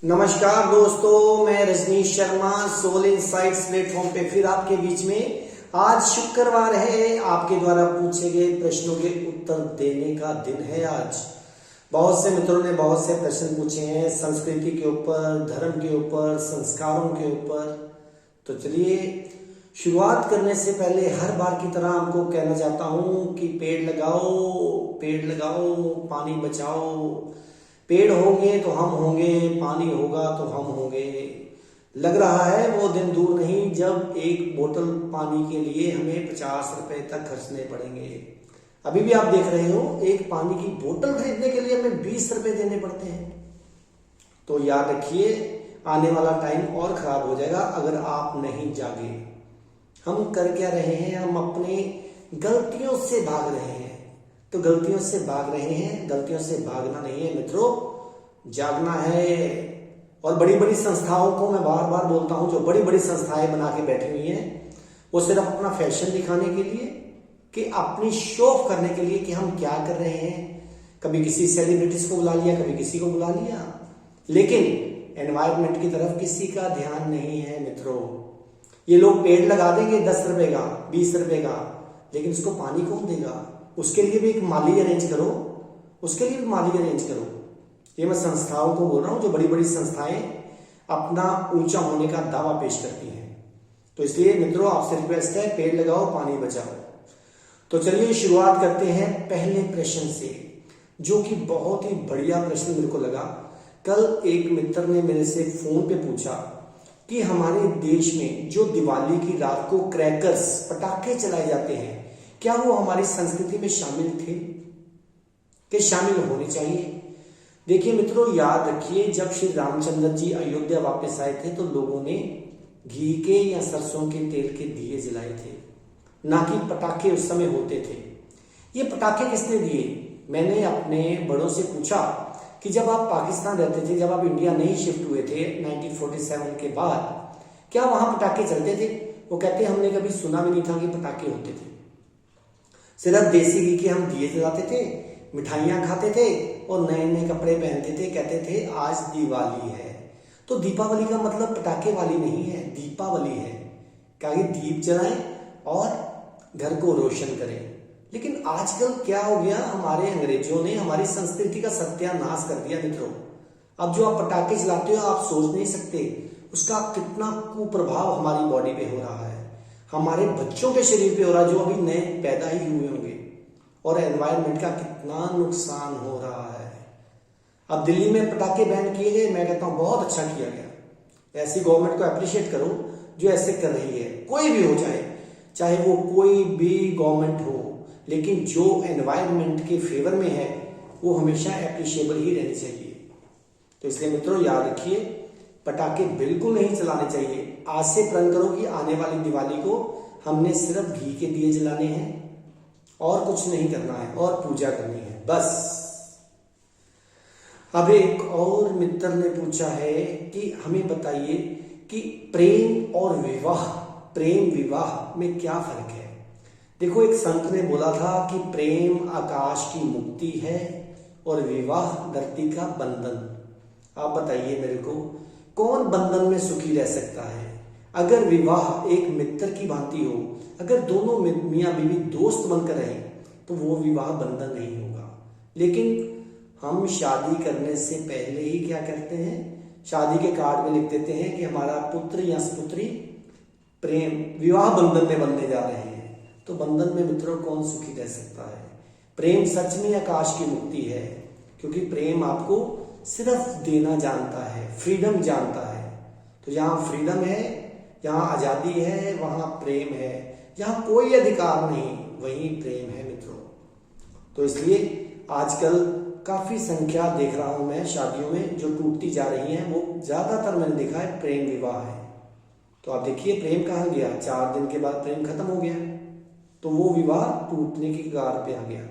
नमस्कार दोस्तों, मैं Rajneesh Sharma soul insights platform पे फिर आपके बीच में। आज शुक्रवार है, आपके द्वारा पूछे गए प्रश्नों के उत्तर देने का दिन है। आज बहुत से मित्रों ने बहुत से प्रश्न पूछे हैं संस्कृति के ऊपर, धर्म के ऊपर, संस्कारों के ऊपर। तो चलिए शुरुआत करने से पहले हर बार की तरह आपको कहना चाहता हूं कि पेड़ लगाओ, पानी बचाओ। पेड़ होंगे तो हम होंगे, पानी होगा तो हम होंगे। लग रहा है वो दिन दूर नहीं जब एक बोतल पानी के लिए हमें 50 रुपए तक खर्चने पड़ेंगे। अभी भी आप देख रहे हो, एक पानी की बोतल खरीदने के लिए हमें 20 रुपए देने पड़ते हैं। तो याद रखिए, आने वाला टाइम और खराब हो जाएगा अगर आप नहीं जागे। हम कर क्या रहे हैं? हम अपने गलतियों से भाग रहे हैं। तो गलतियों से भाग रहे हैं, गलतियों से भागना नहीं है मित्रों, जागना है। और बड़ी बड़ी संस्थाओं को मैं बार बार बोलता हूं, जो बड़ी बड़ी संस्थाएं बना के बैठी हुई हैं, वो सिर्फ अपना फैशन दिखाने के लिए, कि अपनी शो ऑफ करने के लिए कि हम क्या कर रहे हैं। कभी किसी सेलिब्रिटीज को बुला लिया, कभी किसी को बुला लिया, लेकिन एनवायरनमेंट की तरफ किसी का ध्यान नहीं है मित्रों। ये लोग पेड़ लगा देंगे 10 रुपए का, 20 रुपए का, लेकिन उसको पानी कौन देगा? उसके लिए भी एक माली अरेंज करो, उसके लिए भी माली अरेंज करो। ये मैं संस्थाओं को बोल रहा हूं, जो बड़ी बड़ी संस्थाएं अपना ऊंचा होने का दावा पेश करती हैं। तो इसलिए मित्रों, आपसे रिक्वेस्ट है, पेड़ लगाओ, पानी बचाओ। तो चलिए शुरुआत करते हैं पहले प्रश्न से, जो कि बहुत ही बढ़िया प्रश्न मेरे को लगा। कल एक मित्र ने मेरे से फोन पे पूछा कि हमारे देश में जो दिवाली की रात को क्रैकर्स, पटाखे चलाए जाते हैं, क्या वो हमारी संस्कृति में शामिल थे कि शामिल होने चाहिए? देखिए मित्रों, याद रखिए, जब श्री रामचंद्र जी अयोध्या वापस आए थे तो लोगों ने घी के या सरसों के तेल के दिए जलाए थे, ना कि पटाखे उस समय होते थे। ये पटाखे किसने दिए? मैंने अपने बड़ों से पूछा कि जब आप पाकिस्तान रहते थे, जब आप इंडिया नहीं शिफ्ट हुए थे 1947 के बाद, क्या वहां पटाखे चलते थे? वो कहते हमने कभी सुना भी नहीं था कि पटाखे होते थे। सिर्फ देसी घी के हम दिए जलाते थे, मिठाइयां खाते थे और नए नए कपड़े पहनते थे, कहते थे आज दिवाली है। तो दीपावली का मतलब पटाखे वाली नहीं है, दीपावली है। क्या दीप जलाएं और घर को रोशन करें। लेकिन आजकल क्या हो गया, हमारे अंग्रेजों ने हमारी संस्कृति का सत्यानाश कर दिया मित्रों। अब जो आप पटाखे चलाते हो, आप सोच नहीं सकते उसका कितना कुप्रभाव हमारी बॉडी पे हो रहा है, हमारे बच्चों के शरीर पे हो रहा है, जो अभी नए पैदा ही हुए होंगे, और एनवायरनमेंट का कितना नुकसान हो रहा है। अब दिल्ली में पटाखे बैन किए गए, मैं कहता हूं बहुत अच्छा किया गया। ऐसी गवर्नमेंट को अप्रिशिएट करो जो ऐसे कर रही है। कोई भी हो जाए, चाहे वो कोई भी गवर्नमेंट हो, लेकिन जो एनवायरनमेंट के फेवर में है वो हमेशा अप्रिशिएबल ही रहनी चाहिए। तो इसलिए मित्रों याद रखिए, पटाखे बिल्कुल नहीं चलाने चाहिए। आज से प्रण करो कि आने वाली दिवाली को हमने सिर्फ घी के दिए जलाने हैं और कुछ नहीं करना है, और पूजा करनी है, बस। अब एक और मित्र ने पूछा है कि हमें बताइए कि प्रेम और विवाह, प्रेम विवाह में क्या फर्क है? देखो, एक संत ने बोला था कि प्रेम आकाश की मुक्ति है और विवाह धरती का बंधन। आप बताइए मेरे को, कौन बंधन में सुखी रह सकता है? अगर विवाह एक मित्र की भांति हो, अगर दोनों मियां बीवी दोस्त बनकर रहें, तो वो विवाह बंधन नहीं होगा। लेकिन हम शादी करने से पहले ही क्या करते हैं? शादी के कार्ड में लिख देते हैं कि हमारा पुत्र या सुपुत्री प्रेम विवाह बंधन में बनने जा रहे हैं। तो बंधन में मित्रों कौन सुखी रह सकता है? प्रेम सच में आकाश की मुक्ति है, क्योंकि प्रेम आपको सिर्फ देना जानता है, फ्रीडम जानता है। तो जहां फ्रीडम है, जहां आजादी है, वहां प्रेम है। जहां कोई अधिकार नहीं, वहीं प्रेम है मित्रों। तो इसलिए आजकल काफी संख्या देख रहा हूं मैं शादियों में जो टूटती जा रही हैं, वो ज्यादातर मैंने देखा है प्रेम विवाह है। तो आप देखिए प्रेम कहां गया? 4 दिन के बाद प्रेम खत्म हो गया, तो वो विवाह टूटने की कगार पे आ गया।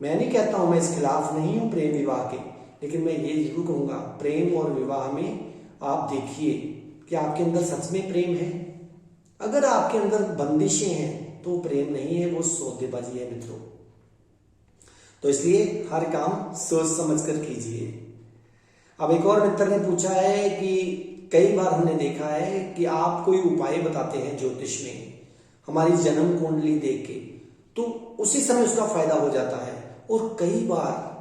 मैं नहीं कहता हूं, मैं इस खिलाफ नहीं हूं प्रेम विवाह के, लेकिन मैं ये जरूर कहूंगा, प्रेम और विवाह में आप देखिए कि आपके अंदर सच में प्रेम है। अगर आपके अंदर बंदिशें हैं तो प्रेम नहीं है, वो सौदेबाजी है मित्रों। तो इसलिए हर काम सोच समझ कर कीजिए। अब एक और मित्र ने पूछा है कि कई बार हमने देखा है कि आप कोई उपाय बताते हैं ज्योतिष में हमारी जन्म कुंडली देख के, तो उसी समय उसका फायदा हो जाता है, और कई बार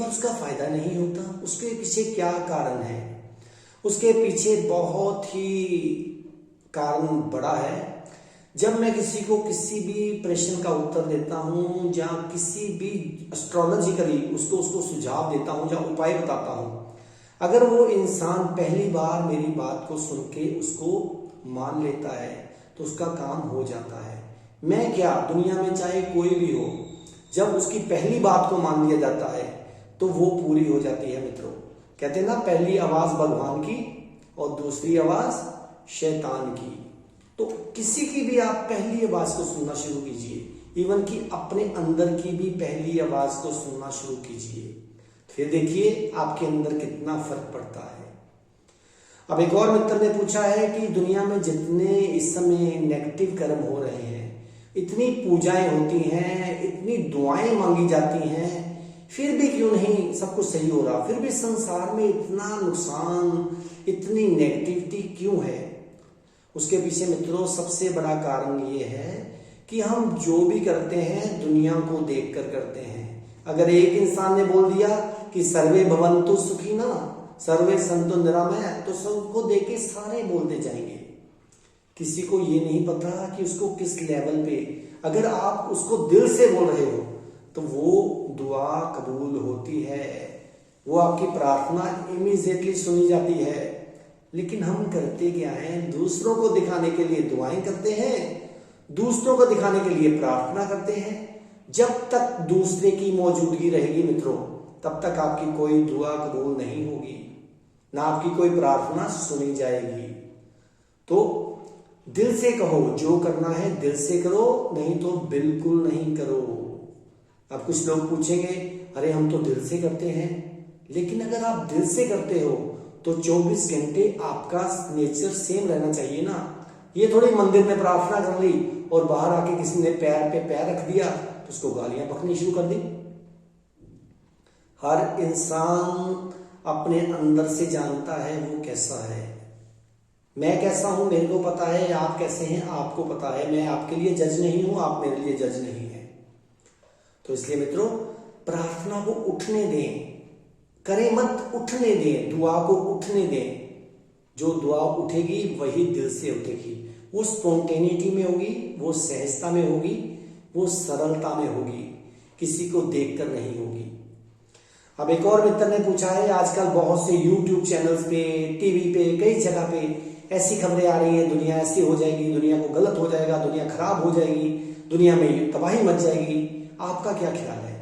उसका फायदा नहीं होता। उसके पीछे क्या कारण है? उसके पीछे बहुत ही कारण बड़ा है। जब मैं किसी को किसी भी प्रश्न का उत्तर देता हूं या किसी भी एस्ट्रोलॉजिकली उसको सुझाव देता हूं या उपाय बताता हूं, अगर वो इंसान पहली बार मेरी बात को सुन के उसको मान लेता है तो उसका काम हो जाता है। मैं क्या, दुनिया में चाहे कोई भी हो, जब उसकी पहली बात को मान लिया जाता है तो वो पूरी हो जाती है मित्रों। कहते हैं ना, पहली आवाज भगवान की और दूसरी आवाज शैतान की। तो किसी की भी आप पहली आवाज को सुनना शुरू कीजिए, इवन कि अपने अंदर की भी पहली आवाज को सुनना शुरू कीजिए, फिर देखिए आपके अंदर कितना फर्क पड़ता है। अब एक और मित्र ने पूछा है कि दुनिया में जितने इस समय नेगेटिव कर्म हो रहे हैं, इतनी पूजाएं होती हैं, इतनी दुआएं मांगी जाती हैं, फिर भी क्यों नहीं सब कुछ सही हो रहा? फिर भी संसार में इतना नुकसान, इतनी नेगेटिविटी क्यों है? उसके पीछे मित्रों सबसे बड़ा कारण ये है कि हम जो भी करते हैं दुनिया को देखकर करते हैं। अगर एक इंसान ने बोल दिया कि सर्वे भवन्तु सुखिनः सर्वे सन्तु निरामया, तो सबको देख के सारे बोलते जाएंगे। किसी को ये नहीं पता कि उसको किस लेवल पे, अगर आप उसको दिल से बोल रहे हो तो वो दुआ कबूल होती है, वो आपकी प्रार्थना इमीडिएटली सुनी जाती है। लेकिन हम करते क्या हैं? दूसरों को दिखाने के लिए दुआएं करते हैं, दूसरों को दिखाने के लिए प्रार्थना करते हैं। जब तक दूसरे की मौजूदगी रहेगी मित्रों, तब तक आपकी कोई दुआ कबूल नहीं होगी, ना आपकी कोई प्रार्थना सुनी जाएगी। तो दिल से कहो, जो करना है दिल से करो, नहीं तो बिल्कुल नहीं करो। अब कुछ लोग पूछेंगे, अरे हम तो दिल से करते हैं, लेकिन अगर आप दिल से करते हो तो 24 घंटे आपका नेचर सेम रहना चाहिए ना। ये थोड़ी मंदिर में प्रार्थना कर ली और बाहर आके किसी ने पैर पे पैर रख दिया तो उसको गालियां बकनी शुरू कर दी। हर इंसान अपने अंदर से जानता है वो कैसा है। मैं कैसा हूं मेरे को पता है, आप कैसे हैं आपको पता है। मैं आपके लिए जज नहीं हूं, आप मेरे लिए जज नहीं है। तो इसलिए मित्रों, प्रार्थना को उठने दें, करे मत, उठने दें, दुआ को उठने दें। जो दुआ उठेगी वही दिल से उठेगी, वो स्पॉन्टेनिटी में होगी, वो सहजता में होगी, वो सरलता में होगी, किसी को देखकर नहीं होगी। अब एक और मित्र ने पूछा है, आजकल बहुत से YouTube चैनल्स पे, टीवी पे, कई जगह पे ऐसी खबरें आ रही है, दुनिया ऐसी हो जाएगी, दुनिया को गलत हो जाएगा, दुनिया खराब हो जाएगी, दुनिया में तबाही मच जाएगी। आपका क्या ख्याल है?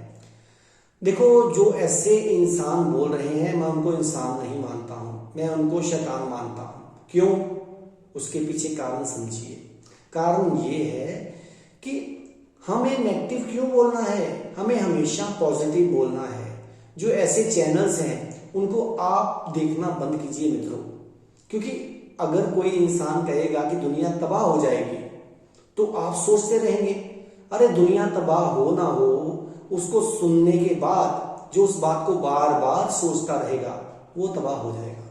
देखो, जो ऐसे इंसान बोल रहे हैं, मैं उनको इंसान नहीं मानता हूं, मैं उनको शैतान मानता हूं। क्यों? उसके पीछे कारण समझिए। कारण ये है कि हमें नेगेटिव क्यों बोलना है, हमें हमेशा पॉजिटिव बोलना है। जो ऐसे चैनल्स हैं उनको आप देखना बंद कीजिए मित्रों, क्योंकि अगर कोई इंसान कहेगा कि दुनिया तबाह हो जाएगी तो आप सोचते रहेंगे, अरे दुनिया तबाह हो ना हो, उसको सुनने के बाद जो उस बात को बार बार सोचता रहेगा वो तबाह हो जाएगा।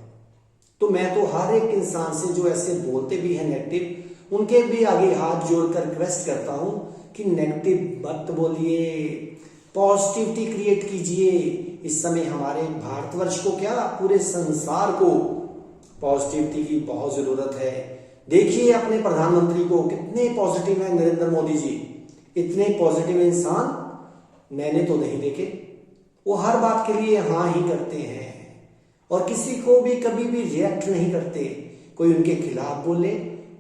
तो मैं तो हर एक इंसान से जो ऐसे बोलते भी हैं नेगेटिव, उनके भी आगे हाथ जोड़कर रिक्वेस्ट करता हूं कि नेगेटिव मत बोलिए, पॉजिटिविटी क्रिएट कीजिए। इस समय हमारे भारतवर्ष को क्या, पूरे संसार को पॉजिटिविटी की बहुत जरूरत है। देखिए अपने प्रधानमंत्री को, कितने पॉजिटिव हैं नरेंद्र मोदी जी। इतने पॉजिटिव इंसान मैंने तो नहीं देखे। वो हर बात के लिए हाँ ही करते हैं और किसी को भी कभी भी रिएक्ट नहीं करते। कोई उनके खिलाफ बोले,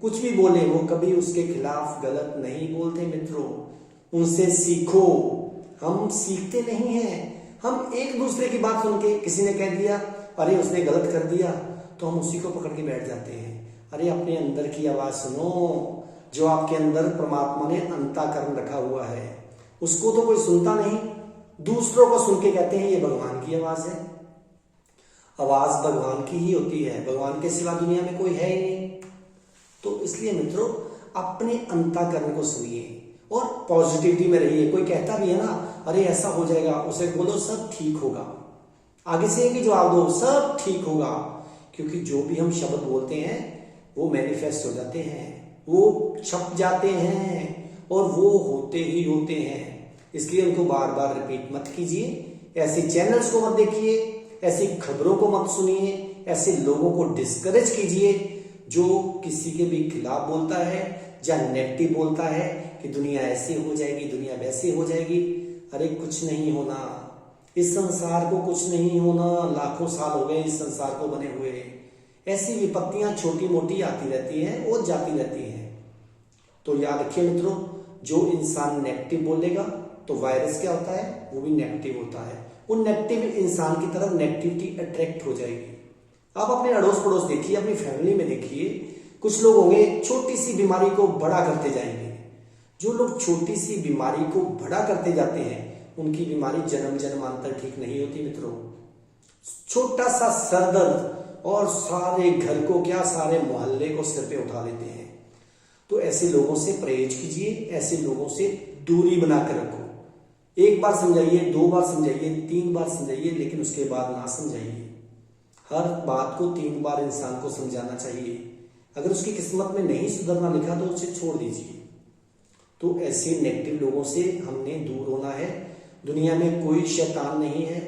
कुछ भी बोले, वो कभी उसके खिलाफ गलत नहीं बोलते। मित्रों, उनसे सीखो। हम सीखते नहीं हैं, हम एक दूसरे की बात सुन के, किसी ने कह दिया अरे उसने गलत कर दिया, तो हम उसी को पकड़ के बैठ जाते हैं। अरे अपने अंदर की आवाज सुनो, जो आपके अंदर परमात्मा ने अंतःकरण रखा हुआ है, उसको तो कोई सुनता नहीं, दूसरों को सुन के कहते हैं ये भगवान की आवाज है। आवाज भगवान की ही होती है, भगवान के सिवा दुनिया में कोई है ही नहीं। तो इसलिए मित्रों, अपने अंतःकरण को सुनिए और पॉजिटिविटी में रहिए। कोई कहता भी है ना, अरे ऐसा हो जाएगा, उसे बोलो सब ठीक होगा। आगे से कि जवाब दो, सब ठीक होगा। क्योंकि जो भी हम शब्द बोलते हैं वो मैनिफेस्ट हो जाते हैं, वो छप जाते हैं और वो होते ही होते हैं। इसलिए उनको बार बार रिपीट मत कीजिए, ऐसे चैनल्स को मत देखिए, ऐसी खबरों को मत सुनिए, ऐसे लोगों को डिस्करेज कीजिए जो किसी के भी खिलाफ बोलता है या नेगेटिव बोलता है कि दुनिया ऐसी हो जाएगी, दुनिया वैसी हो जाएगी। अरे कुछ नहीं होना, इस संसार को कुछ नहीं होना। लाखों साल हो गए इस संसार को बने हुए। ऐसी विपत्तियां छोटी मोटी आती रहती हैं और जाती रहती हैं। तो याद रखिए मित्रों, जो इंसान नेगेटिव बोलेगा तो वायरस क्या होता है, वो भी नेगेटिव होता है। उन नेगेटिव इंसान की तरफ नेगेटिविटी अट्रैक्ट हो जाएगी। आप अपने अड़ोस पड़ोस देखिए, अपनी फैमिली में देखिए, कुछ लोग होंगे छोटी सी बीमारी को बड़ा करते जाएंगे। जो लोग छोटी सी बीमारी को बड़ा करते जाते हैं उनकी बीमारी जन्म जन्मांतर ठीक नहीं होती मित्रों। छोटा सा सर दर्द और सारे घर को क्या, सारे मोहल्ले को सिर पे उठा लेते हैं। तो ऐसे लोगों से परहेज कीजिए, ऐसे लोगों से दूरी बनाकर रखो। एक बार समझाइए, 2 बार समझाइए, 3 बार समझाइए, लेकिन उसके बाद ना समझाइए। हर बात को 3 बार इंसान को समझाना चाहिए। अगर उसकी किस्मत में नहीं सुधरना लिखा तो उसे छोड़ दीजिए। तो ऐसे नेगेटिव लोगों से हमने दूर होना है। दुनिया में कोई शैतान नहीं है,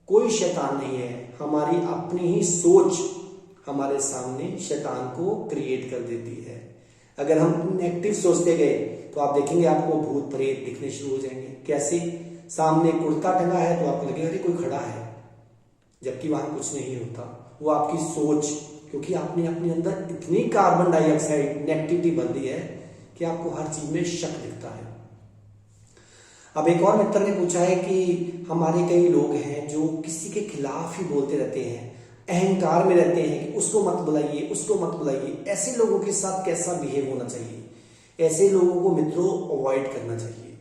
कोई शैतान नहीं है। हमारी अपनी ही सोच हमारे सामने शैतान को क्रिएट कर देती है। अगर हम नेगेटिव सोचते गए तो आप देखेंगे आपको भूत प्रेत दिखने शुरू हो जाएंगे। कैसे? सामने कुर्ता टंगा है तो आपको लगेगा अरे कोई खड़ा है, जबकि वहां कुछ नहीं होता। वो आपकी सोच, क्योंकि आपने अपने अंदर इतनी कार्बन डाइऑक्साइड नेगेटिविटी भर दी है कि आपको हर चीज में शक दिखता है। अब एक और मित्र ने पूछा है कि हमारे कई लोग हैं जो किसी के खिलाफ ही बोलते रहते हैं, अहंकार में रहते हैं कि उसको मत बुलाइए, उसको मत बुलाइए। ऐसे लोगों के साथ कैसा बिहेव होना चाहिए? ऐसे लोगों को मित्रों अवॉइड करना चाहिए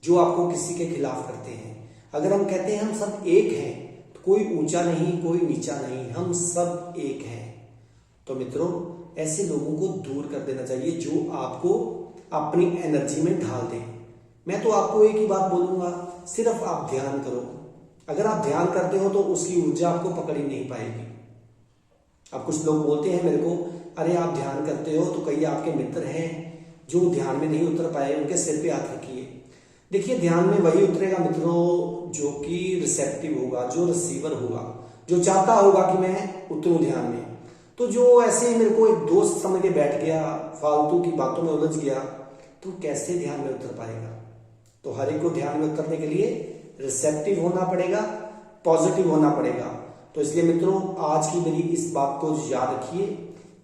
जो आपको किसी के खिलाफ करते हैं। अगर हम कहते हैं हम सब एक हैं, तो कोई ऊंचा नहीं, कोई नीचा नहीं, हम सब एक हैं। तो मित्रों ऐसे लोगों को दूर कर देना चाहिए जो आपको अपनी एनर्जी में ढाल दें। मैं तो आपको एक ही बात बोलूंगा, सिर्फ आप ध्यान करो। अगर आप ध्यान करते हो तो उसकी ऊर्जा आपको पकड़ ही नहीं पाएगी। अब कुछ लोग बोलते हैं मेरे को, अरे आप ध्यान करते हो तो कई आपके मित्र हैं जो ध्यान में नहीं उतर पाए, उनके सिर पे हाथ रखिए। देखिए ध्यान में वही उतरेगा मित्रों जो कि रिसेप्टिव होगा, जो रिसीवर होगा, जो चाहता होगा कि मैं उतरूं ध्यान में। तो जो ऐसे ही मेरे को एक दोस्त समझ के बैठ गया, फालतू की बातों में उलझ गया, तो कैसे ध्यान में उतर पाएगा? तो हर एक को ध्यान में उतरने के लिए रिसेप्टिव होना पड़ेगा, पॉजिटिव होना पड़ेगा। तो इसलिए मित्रों आज की मेरी इस बात को याद रखिए,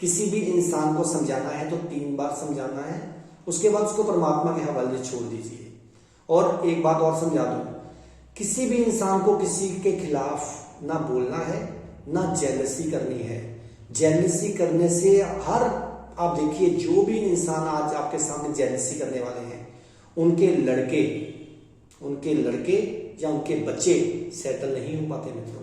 किसी भी इंसान को समझाना है तो 3 बार समझाना है, उसके बाद उसको परमात्मा के हवाले छोड़ दीजिए। और एक बात और समझा दूं, किसी भी इंसान को किसी के खिलाफ ना बोलना है, ना जेलसी करनी है। जेलसी करने से आप देखिए जो भी इंसान आज आपके सामने जेलसी करने वाले हैं उनके लड़के या उनके बच्चे सेटल नहीं हो पाते मित्रों।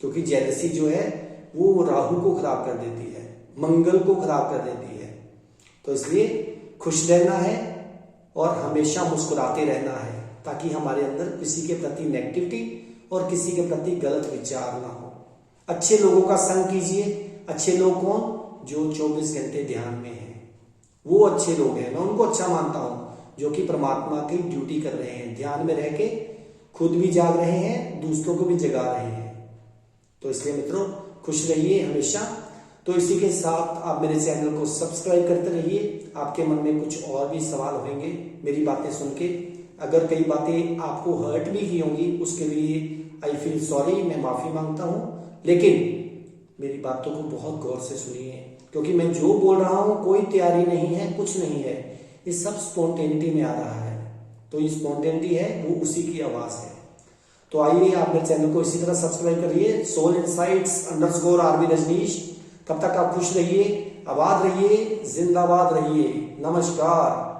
क्योंकि जेलसी जो है वो राहु को खराब कर देती है, मंगल को खराब कर देती है। तो इसलिए खुश रहना है और हमेशा मुस्कुराते रहना है, ताकि हमारे अंदर किसी के प्रति नेगेटिविटी और किसी के प्रति गलत विचार ना हो। अच्छे लोगों का संग कीजिए। अच्छे लोग कौन? जो 24 घंटे ध्यान में हैं, वो अच्छे लोग हैं। मैं उनको अच्छा मानता हूं जो कि परमात्मा की ड्यूटी कर रहे हैं, ध्यान में रह के खुद भी जाग रहे हैं, दूसरों को भी जगा रहे हैं। तो इसलिए मित्रों खुश रहिए हमेशा। तो इसी के साथ आप मेरे चैनल को सब्सक्राइब करते रहिए। आपके मन में कुछ और भी सवाल होंगे मेरी बातें सुन के, अगर कई बातें आपको हर्ट भी की होंगी उसके लिए आई फील सॉरी, मैं माफी मांगता हूं। लेकिन मेरी बातों को बहुत गौर से सुनिए, क्योंकि मैं जो बोल रहा हूं कोई तैयारी नहीं है, कुछ नहीं है, ये सब स्पॉन्टेनिटी में आ रहा है। तो ये स्पॉन्टेनिटी है, वो उसी की आवाज है। तो आइए आप मेरे चैनल को इसी तरह सब्सक्राइब करिए, सोल इनसाइट्स _RV रजनीश। तब तक आप खुश रहिए, आबाद रहिए, जिंदाबाद रहिए। नमस्कार।